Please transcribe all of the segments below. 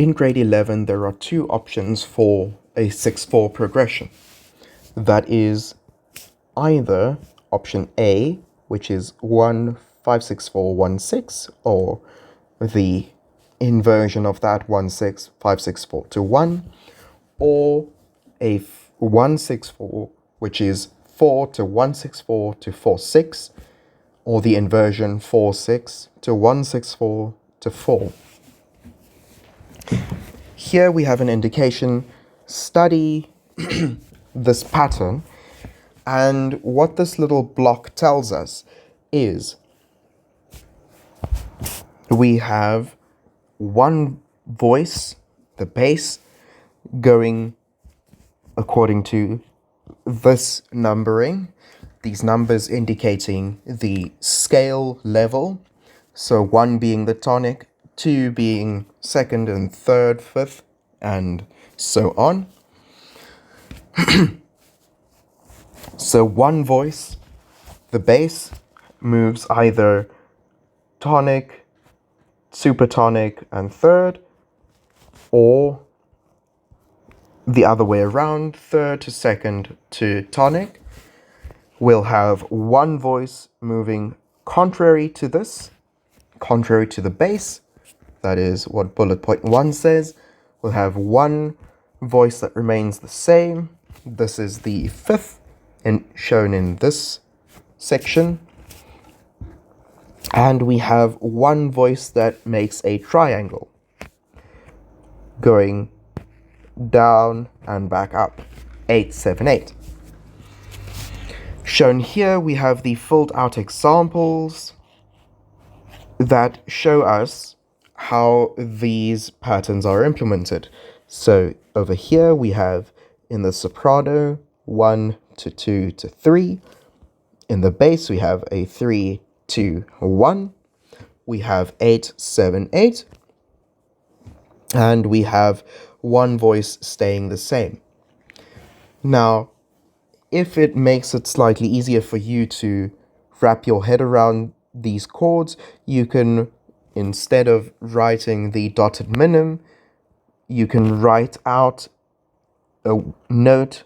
in grade 11, there are two options for a 6/4 progression. That is either option A, which is 1 5 6 4 1 6, or the inversion of that 1 6 5 6 4 to 1, or a 1 6 4, which is 4 to 1 6 4 to 4 6, or the inversion 4 6 to 1 6 4 to 4. Here we have an indication: study this pattern, and what this little block tells us is we have one voice, the bass, going according to this numbering, these numbers indicating the scale level, so 1 being the tonic, 2 being second and third, fifth, and so on. So one voice, the bass, moves either tonic, supertonic, and third, or the other way around, third to second to tonic. We'll have one voice moving contrary to this, contrary to the bass. That is what bullet point 1 says. We'll have one voice that remains the same. This is the fifth, and shown in this section. And we have one voice that makes a triangle, going down and back up, 8 7 8. Shown here, we have the filled out examples that show us how these patterns are implemented. So over here we have in the soprano 1 to 2 to 3. In the bass we have a 3 2 1. We have 8 7 8. And we have one voice staying the same. Now, if it makes it slightly easier for you to wrap your head around these chords, you can, instead of writing the dotted minim, you can write out a note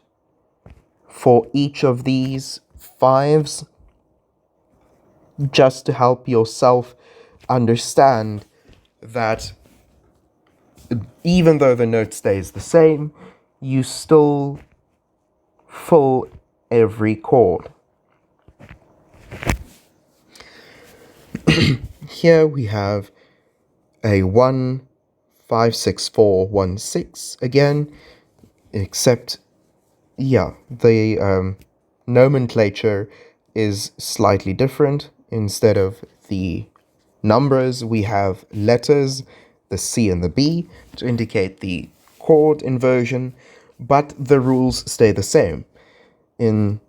for each of these fives, just to help yourself understand that even though the note stays the same, you still fill every chord. Here we have a 1 5 6 4 1 6 again, except the nomenclature is slightly different. Instead of the numbers, we have letters, the C and the B, to indicate the chord inversion, but the rules stay the same. In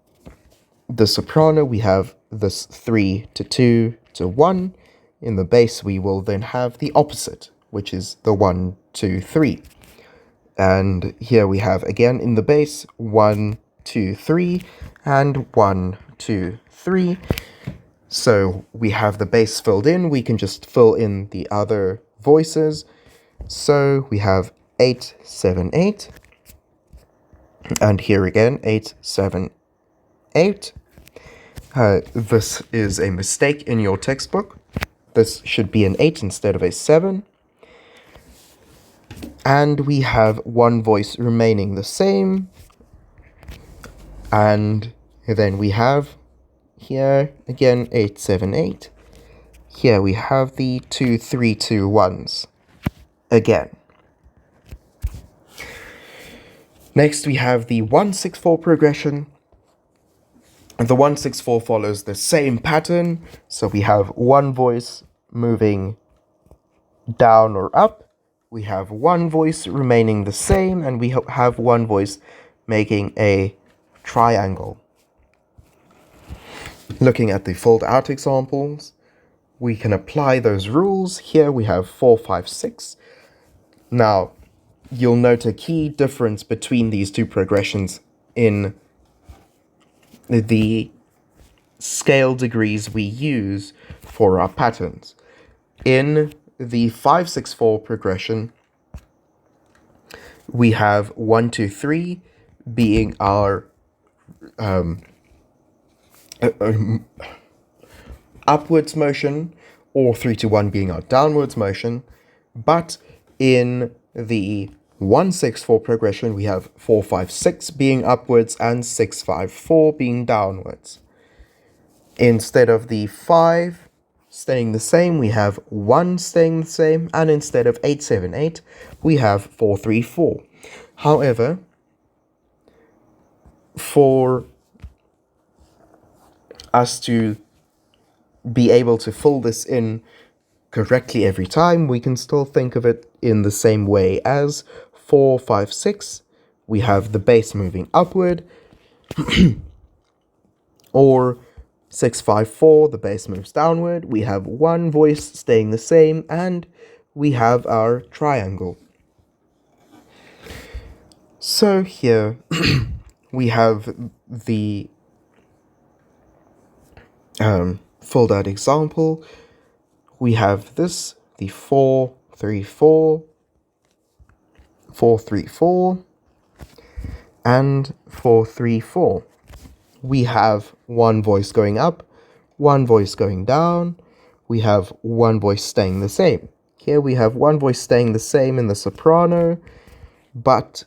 the soprano, we have this 3 to 2 to 1. In the bass, we will then have the opposite, which is the 1 2 3. And here we have again in the bass 1 2 3 and 1 2 3. So we have the bass filled in. We can just fill in the other voices. So we have 8 7 8. And here again, 8 7 8. This is a mistake in your textbook. This should be an 8 instead of a 7. And we have one voice remaining the same. And then we have here again 8 7 8. Here we have the 2 3 2 1s again. Next we have the 1 6 4 progression. And the 1 6 4 follows the same pattern. So we have one voice moving down or up. We have one voice remaining the same, and we have one voice making a triangle. Looking at the filled out examples, we can apply those rules. Here we have 4 5 6. Now, you'll note a key difference between these two progressions in the scale degrees we use for our patterns. In the 5 6 4 progression, we have 1, 2, 3 being our upwards motion, or 3 to 1 being our downwards motion. But in the 1-6-4 progression, we have 4-5-6 being upwards and 6-5-4 being downwards. Instead of the 5 staying the same, we have 1 staying the same, and instead of 8-7-8, we have 4-3-4. However, for us to be able to fill this in correctly every time, we can still think of it in the same way as 4-5-6. We have the bass moving upward, or 6-5-4, the bass moves downward. We have one voice staying the same, and we have our triangle. So here we have the filled out example. We have this, the 4-3-4, 4-3-4, and 4-3-4. We have one voice going up, one voice going down. We have one voice staying the same. Here we have one voice staying the same in the soprano, but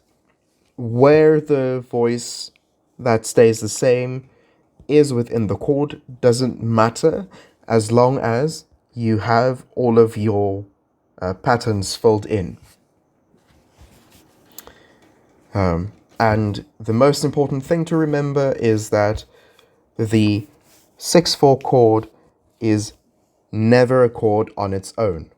where the voice that stays the same is within the chord doesn't matter, as long as you have all of your patterns filled in. And the most important thing to remember is that the 6-4 chord is never a chord on its own.